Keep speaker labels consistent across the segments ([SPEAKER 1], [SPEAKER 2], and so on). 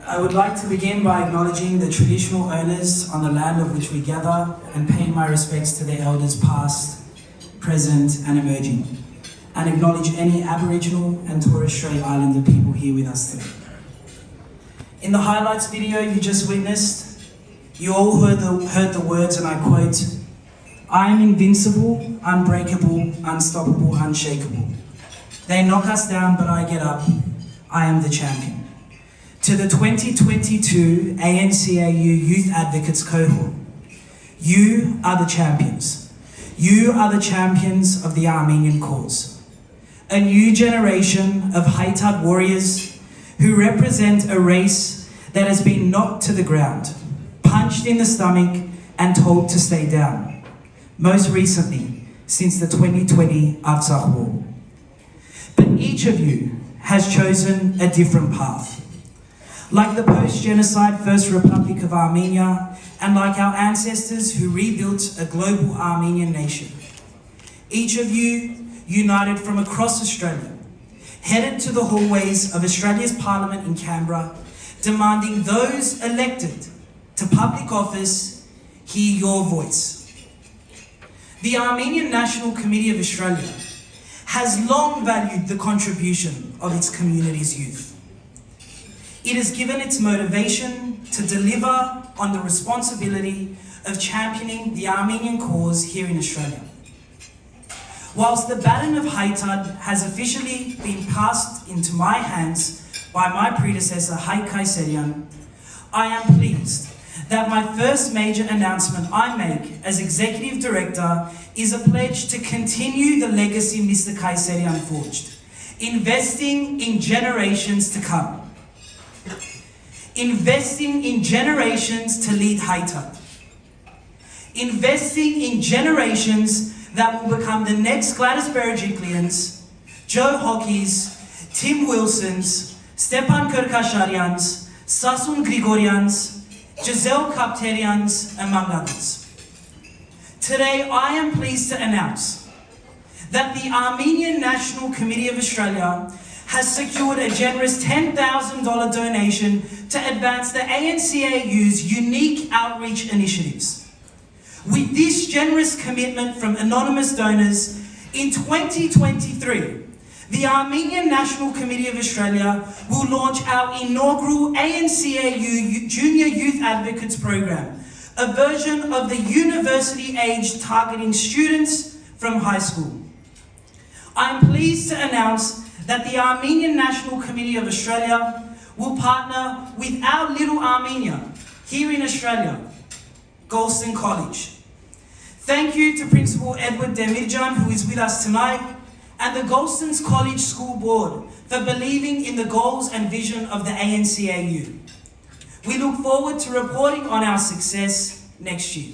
[SPEAKER 1] I would like to begin by acknowledging the traditional owners on the land of which we gather and pay my respects to their elders past, present and emerging, and acknowledge any Aboriginal and Torres Strait Islander people here with us today. In the highlights video you just witnessed, you all heard the words, and I quote, "I am invincible, unbreakable, unstoppable, unshakable. They knock us down, but I get up. I am the champion." To the 2022 ANC-AU Youth Advocates cohort, you are the champions. You are the champions of the Armenian cause. A new generation of Haitad warriors who represent a race that has been knocked to the ground, punched in the stomach and told to stay down. Most recently, since the 2020 Artsakh War. But each of you has chosen a different path. Like the post-genocide First Republic of Armenia, and like our ancestors who rebuilt a global Armenian nation, each of you united from across Australia, headed to the hallways of Australia's Parliament in Canberra, demanding those elected to public office hear your voice. The Armenian National Committee of Australia has long valued the contribution of its community's youth. It has given its motivation to deliver on the responsibility of championing the Armenian cause here in Australia. Whilst the baton of Haitad has officially been passed into my hands by my predecessor, Haik Kayserian, I am pleased that my first major announcement I make as Executive Director is a pledge to continue the legacy Mr. Kayserian forged, investing in generations to come. Investing in generations to lead Haitad. Investing in generations that will become the next Gladys Berejiklians, Joe Hockeys, Tim Wilsons, Stepan Kolokossians, Sasun Grigorians, Giselle Kapterians, among others. Today, I am pleased to announce that the Armenian National Committee of Australia has secured a generous $10,000 donation to advance the ANC-AU's unique outreach initiatives. With this generous commitment from anonymous donors, in 2023, the Armenian National Committee of Australia will launch our inaugural ANC-AU Junior Youth Advocates Program, a version of the university age targeting students from high school. I am pleased to announce that the Armenian National Committee of Australia will partner with our little Armenia here in Australia, Golston College. Thank you to Principal Edward Demirjan, who is with us tonight, and the Golston's College School Board for believing in the goals and vision of the ANC-AU. We look forward to reporting on our success next year.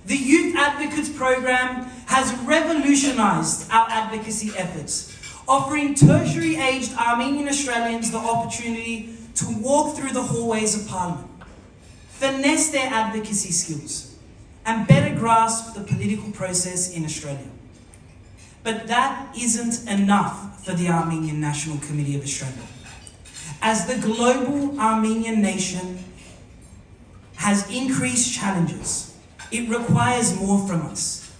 [SPEAKER 1] The Youth Advocates Program has revolutionised our advocacy efforts, offering tertiary-aged Armenian Australians the opportunity to walk through the hallways of Parliament, finesse their advocacy skills, and better grasp the political process in Australia. But that isn't enough for the Armenian National Committee of Australia. As the global Armenian nation has increased challenges, it requires more from us.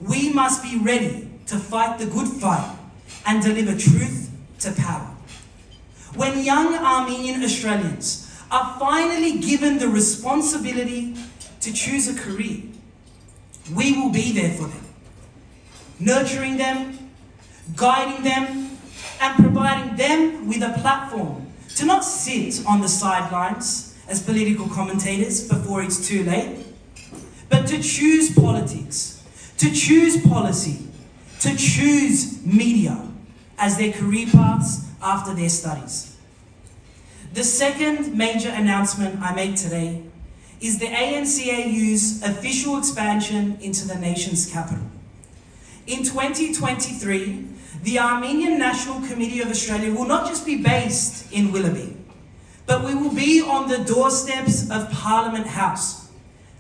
[SPEAKER 1] We must be ready to fight the good fight and deliver truth to power. When young Armenian Australians are finally given the responsibility to choose a career, we will be there for them, nurturing them, guiding them, and providing them with a platform to not sit on the sidelines as political commentators before it's too late, but to choose politics, to choose policy, to choose media as their career paths after their studies. The second major announcement I make today is the ANC-AU's official expansion into the nation's capital. In 2023, the Armenian National Committee of Australia will not just be based in Willoughby, but we will be on the doorsteps of Parliament House,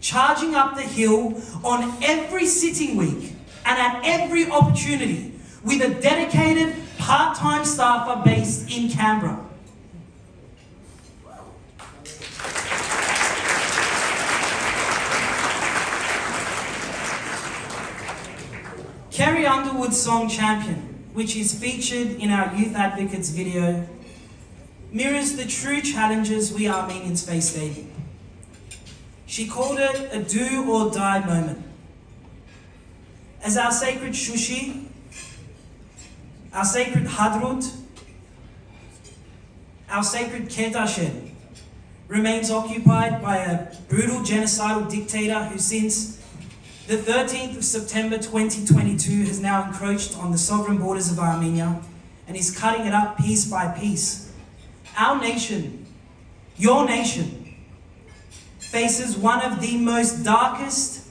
[SPEAKER 1] charging up the hill on every sitting week and at every opportunity with a dedicated part-time staffer based in Canberra. Kerry Underwood's song Champion, which is featured in our Youth Advocates video, mirrors the true challenges we Armenians face daily. She called it a do or die moment. As our sacred Shushi, our sacred Hadrut, our sacred Kedashen remains occupied by a brutal genocidal dictator who since the 13th of September 2022 has now encroached on the sovereign borders of Armenia and is cutting it up piece by piece. Our nation, your nation, faces one of the most darkest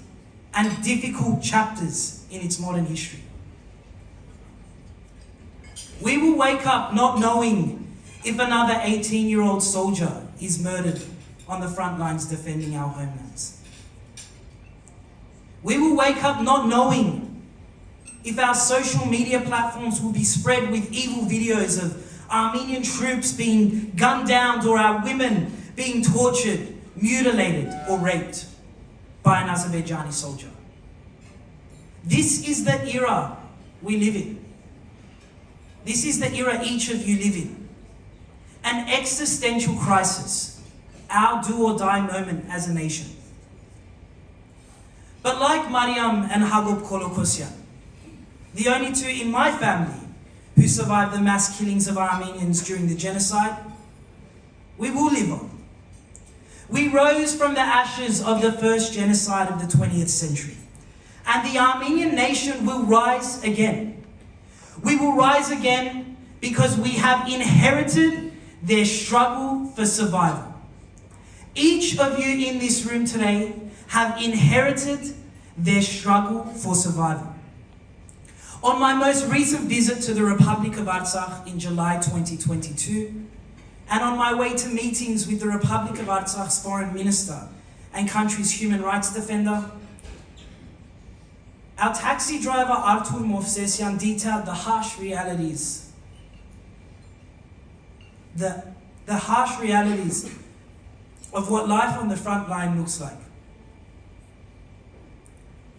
[SPEAKER 1] and difficult chapters in its modern history. We will wake up not knowing if another 18-year-old soldier is murdered on the front lines defending our homelands. We will wake up not knowing if our social media platforms will be spread with evil videos of Armenian troops being gunned down or our women being tortured, mutilated or raped by an Azerbaijani soldier. This is the era we live in. This is the era each of you live in. An existential crisis, our do or die moment as a nation. But like Mariam and Hagop Kolokossian, the only two in my family who survived the mass killings of Armenians during the genocide, we will live on. We rose from the ashes of the first genocide of the 20th century, and the Armenian nation will rise again. We will rise again because we have inherited their struggle for survival. Each of you in this room today have inherited their struggle for survival. On my most recent visit to the Republic of Artsakh in July 2022, and on my way to meetings with the Republic of Artsakh's foreign minister and country's human rights defender, our taxi driver Artur Movsesian detailed the harsh realities the harsh realities of what life on the front line looks like.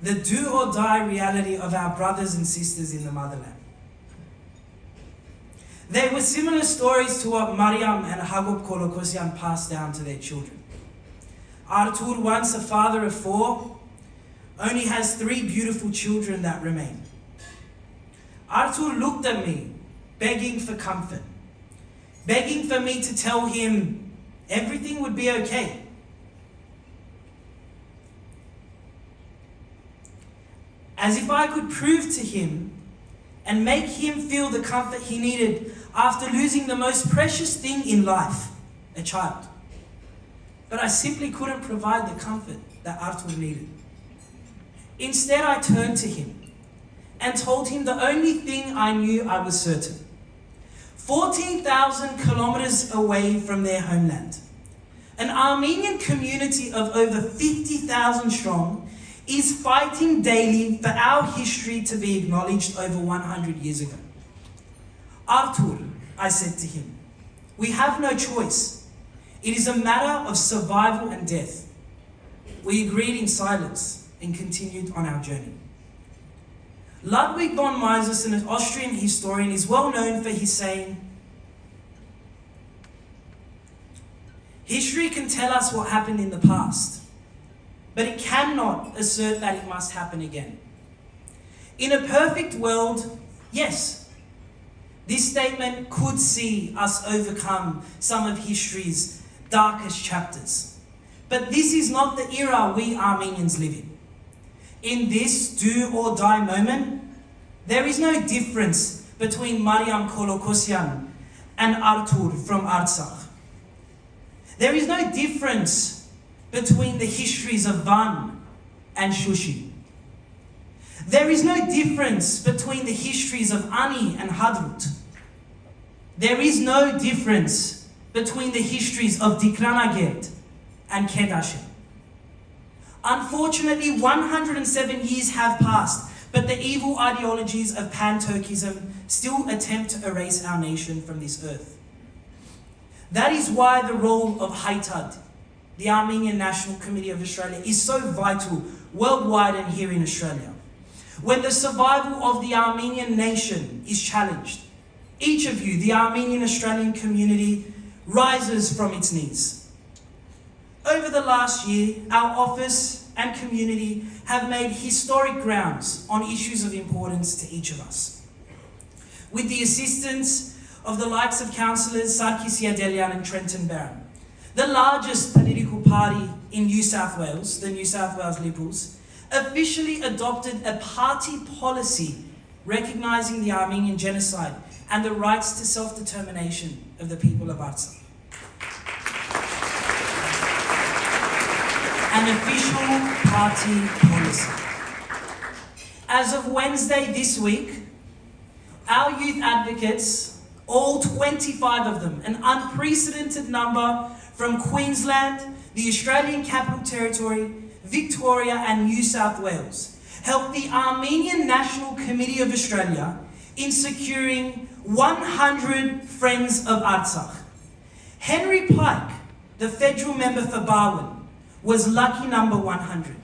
[SPEAKER 1] The do or die reality of our brothers and sisters in the motherland. They were similar stories to what Mariam and Hagop Kolokossian passed down to their children. Artur, once a father of 4, only has 3 beautiful children that remain. Artur looked at me, begging for comfort, begging for me to tell him everything would be okay. As if I could prove to him and make him feel the comfort he needed after losing the most precious thing in life, a child. But I simply couldn't provide the comfort that Artur needed. Instead, I turned to him and told him the only thing I knew I was certain. 14,000 kilometers away from their homeland, an Armenian community of over 50,000 strong is fighting daily for our history to be acknowledged over 100 years ago. Artur, I said to him, we have no choice. It is a matter of survival and death. We agreed in silence and continued on our journey. Ludwig von Mises, an Austrian historian, is well known for his saying, history can tell us what happened in the past, but it cannot assert that it must happen again. In a perfect world, yes, this statement could see us overcome some of history's darkest chapters. But this is not the era we Armenians live in. In this do or die moment, there is no difference between Mariam Kolokossian and Artur from Artsakh. There is no difference between the histories of Van and Shushi. There is no difference between the histories of Ani and Hadrut. There is no difference between the histories of Dikranagert and Kedashen. Unfortunately, 107 years have passed, but the evil ideologies of pan-Turkism still attempt to erase our nation from this earth. That is why the role of Haytad, the Armenian National Committee of Australia, is so vital worldwide and here in Australia. when the survival of the Armenian nation is challenged, each of you, the Armenian Australian community, rises from its knees. Over the last year, our office and community have made historic grounds on issues of importance to each of us. With the assistance of the likes of councillors Sarkis Yadelian and Trenton Barron, the largest political party in New South Wales, the New South Wales Liberals, officially adopted a party policy recognising the Armenian genocide and the rights to self-determination of the people of Artsakh. An official party policy. As of Wednesday this week, our youth advocates, all 25 of them, an unprecedented number from Queensland, the Australian Capital Territory, Victoria and New South Wales, helped the Armenian National Committee of Australia in securing 100 Friends of Artsakh. Henry Pike, the federal member for Barwon, was lucky number 100.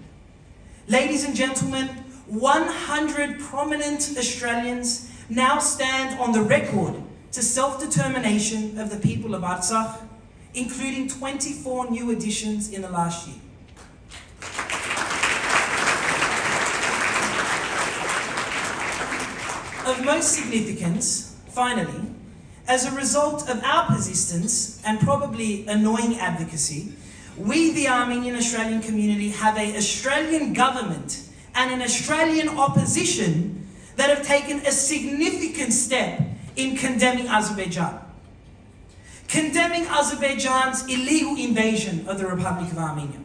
[SPEAKER 1] Ladies and gentlemen, 100 prominent Australians now stand on the record to self-determination of the people of Artsakh, including 24 new additions in the last year. Of most significance, finally, as a result of our persistence and probably annoying advocacy, we, the Armenian Australian community, have an Australian government and an Australian opposition that have taken a significant step in condemning Azerbaijan. Condemning Azerbaijan's illegal invasion of the Republic of Armenia.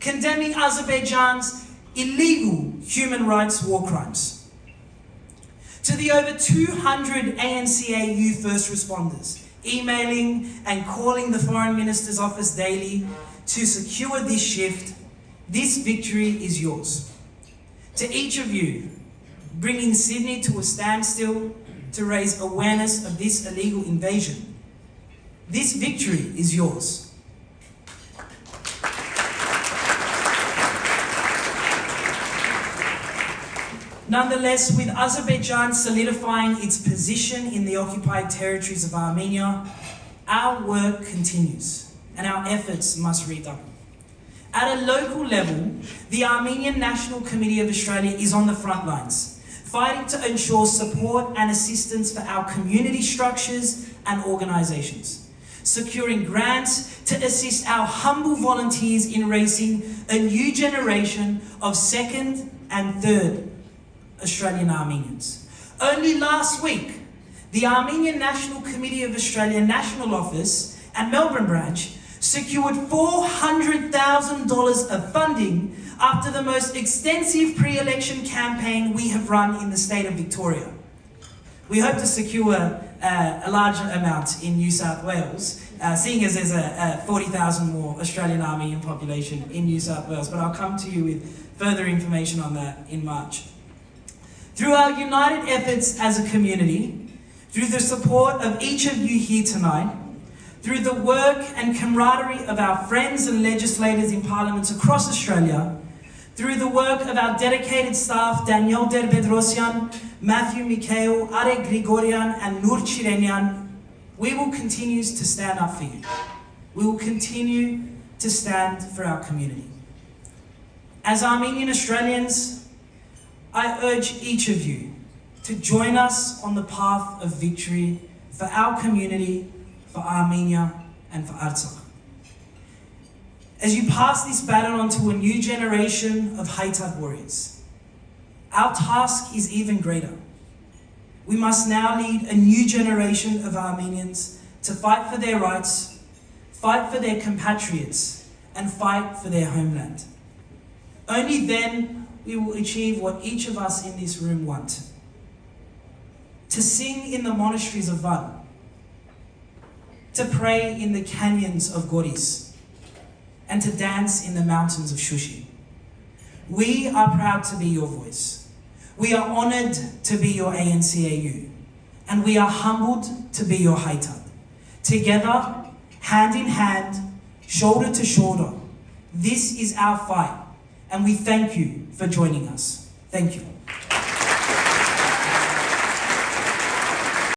[SPEAKER 1] Condemning Azerbaijan's illegal human rights war crimes. To the over 200 ANC-AU first responders, emailing and calling the Foreign Minister's office daily to secure this shift, this victory is yours. To each of you, bringing Sydney to a standstill to raise awareness of this illegal invasion, this victory is yours. Nonetheless, with Azerbaijan solidifying its position in the occupied territories of Armenia, our work continues and our efforts must redouble. At a local level, the Armenian National Committee of Australia is on the front lines, fighting to ensure support and assistance for our community structures and organisations, securing grants to assist our humble volunteers in raising a new generation of second and third Australian Armenians. Only last week, the Armenian National Committee of Australia National Office and Melbourne branch secured $400,000 of funding after the most extensive pre-election campaign we have run in the state of Victoria. We hope to secure a larger amount in New South Wales, seeing as there's a 40,000 more Australian Armenian population in New South Wales, but I'll come to you with further information on that in March. Through our united efforts as a community, through the support of each of you here tonight, through the work and camaraderie of our friends and legislators in parliaments across Australia, through the work of our dedicated staff, Daniel Derbedrosian, Matthew Mikhail, Arek Grigorian, and Nur Chirenian, we will continue to stand up for you. We will continue to stand for our community. As Armenian Australians, I urge each of you to join us on the path of victory for our community, for Armenia, and for Artsakh. As you pass this baton on to a new generation of Haitad warriors, our task is even greater. We must now lead a new generation of Armenians to fight for their rights, fight for their compatriots, and fight for their homeland. Only then we will achieve what each of us in this room want. To sing in the monasteries of Van, to pray in the canyons of Goris, and to dance in the mountains of Shushi. We are proud to be your voice. We are honoured to be your ANC-AU, and we are humbled to be your Haitad. Together, hand in hand, shoulder to shoulder, this is our fight, and we thank you for joining us. Thank you.